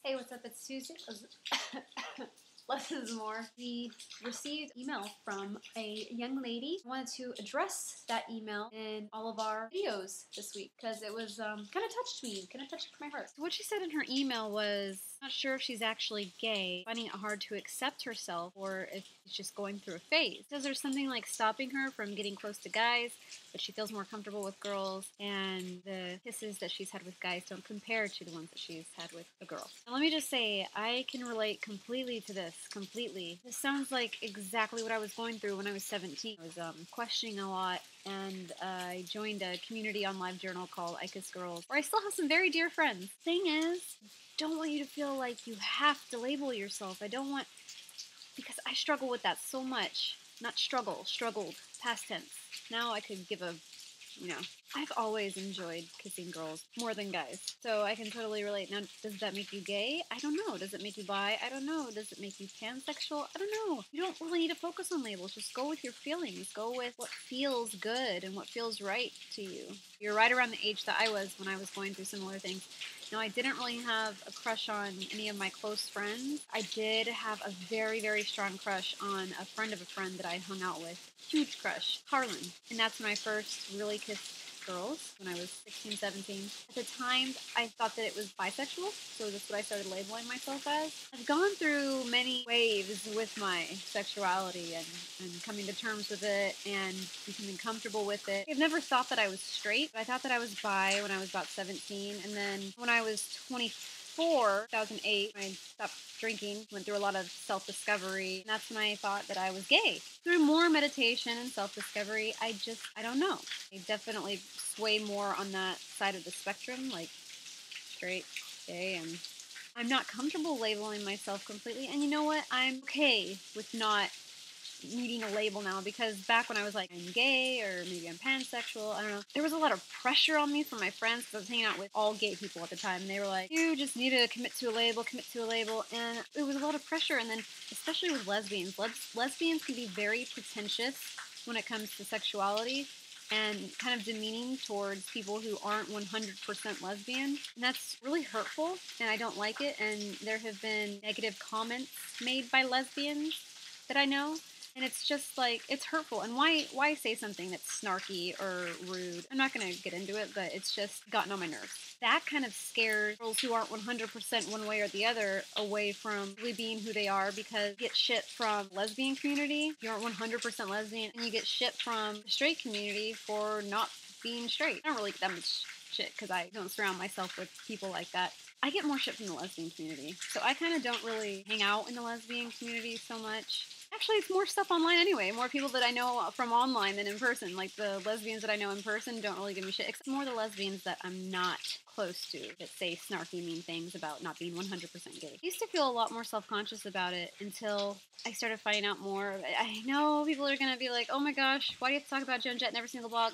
Hey, what's up? It's Tuesday. Lezzismore. We received email from a young lady. I wanted to address that email in all of our videos this week because it was kind of touched me, kind of touched my heart. What she said in her email was, not sure if she's actually gay, finding it hard to accept herself or if she's just going through a phase. Because there's something like stopping her from getting close to guys, but she feels more comfortable with girls, and the kisses that she's had with guys don't compare to the ones that she's had with a girl. Now let me just say, I can relate completely to this, completely. This sounds like exactly what I was going through when I was 17. I was questioning a lot, and I joined a community on LiveJournal called Icus Girls, where I still have some very dear friends. Thing is, don't want you to feel like you have to label yourself. I don't want, because I struggle with that so much. Not struggle, struggled, past tense. Now I could give a, I've always enjoyed kissing girls more than guys. So I can totally relate. Now, does that make you gay? I don't know. Does it make you bi? I don't know. Does it make you pansexual? I don't know. You don't really need to focus on labels. Just go with your feelings. Go with what feels good and what feels right to you. You're right around the age that I was when I was going through similar things. Now, I didn't really have a crush on any of my close friends. I did have a very, very strong crush on a friend of a friend that I hung out with. Huge crush, Harlan. And that's when I first really kissed girls, when I was 16, 17. At the time, I thought that it was bisexual, so that's what I started labeling myself as. I've gone through many waves with my sexuality and coming to terms with it and becoming comfortable with it. I've never thought that I was straight, but I thought that I was bi when I was about 17, and then when I was 24, 2008, I stopped drinking, went through a lot of self-discovery, and that's when I thought that I was gay. Through more meditation and self-discovery, I don't know. I definitely sway more on that side of the spectrum, like straight, gay, and I'm not comfortable labeling myself completely, and you know what? I'm okay with not needing a label now, because back when I was like, I'm gay, or maybe I'm pansexual, I don't know, there was a lot of pressure on me from my friends, because I was hanging out with all gay people at the time, and they were like, you just need to commit to a label, and it was a lot of pressure. And then, especially with lesbians, lesbians can be very pretentious when it comes to sexuality, and kind of demeaning towards people who aren't 100% lesbian. And that's really hurtful, and I don't like it, and there have been negative comments made by lesbians that I know. And it's just like, it's hurtful. And why say something that's snarky or rude? I'm not going to get into it, but it's just gotten on my nerves. That kind of scares girls who aren't 100% one way or the other away from really being who they are, because you get shit from the lesbian community, you aren't 100% lesbian, and you get shit from the straight community for not being straight. I don't really get that much shit because I don't surround myself with people like that. I get more shit from the lesbian community. So I kind of don't really hang out in the lesbian community so much. Actually, it's more stuff online anyway. More people that I know from online than in person. Like, the lesbians that I know in person don't really give me shit. Except more the lesbians that I'm not close to, that say snarky, mean things about not being 100% gay. I used to feel a lot more self-conscious about it until I started finding out more. I know people are going to be like, oh my gosh, why do you have to talk about Joan Jett in every single blog?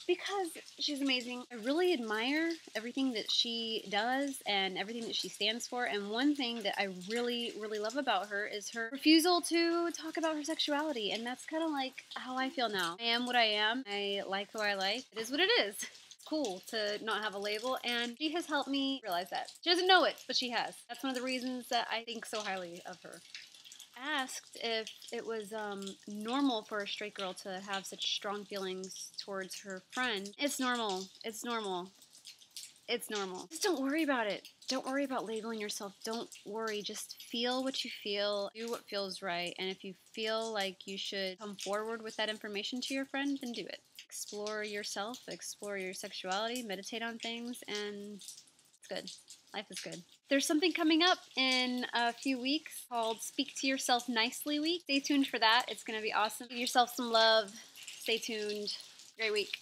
Because she's amazing. I really admire everything that she does and everything that she stands for. And one thing that I really, really love about her is her refusal to talk about her sexuality. And that's kind of like how I feel now. I am what I am. I like who I like. It is what it is. It's cool to not have a label, and she has helped me realize that. She doesn't know it, but she has. That's one of the reasons that I think so highly of her. Asked if it was normal for a straight girl to have such strong feelings towards her friend. It's normal. It's normal. It's normal. Just don't worry about it. Don't worry about labeling yourself. Don't worry. Just feel what you feel. Do what feels right. And if you feel like you should come forward with that information to your friend, then do it. Explore yourself. Explore your sexuality. Meditate on things. And it's good. Life is good. There's something coming up in a few weeks called Speak to Yourself Nicely Week. Stay tuned for that. It's going to be awesome. Give yourself some love. Stay tuned. Great week.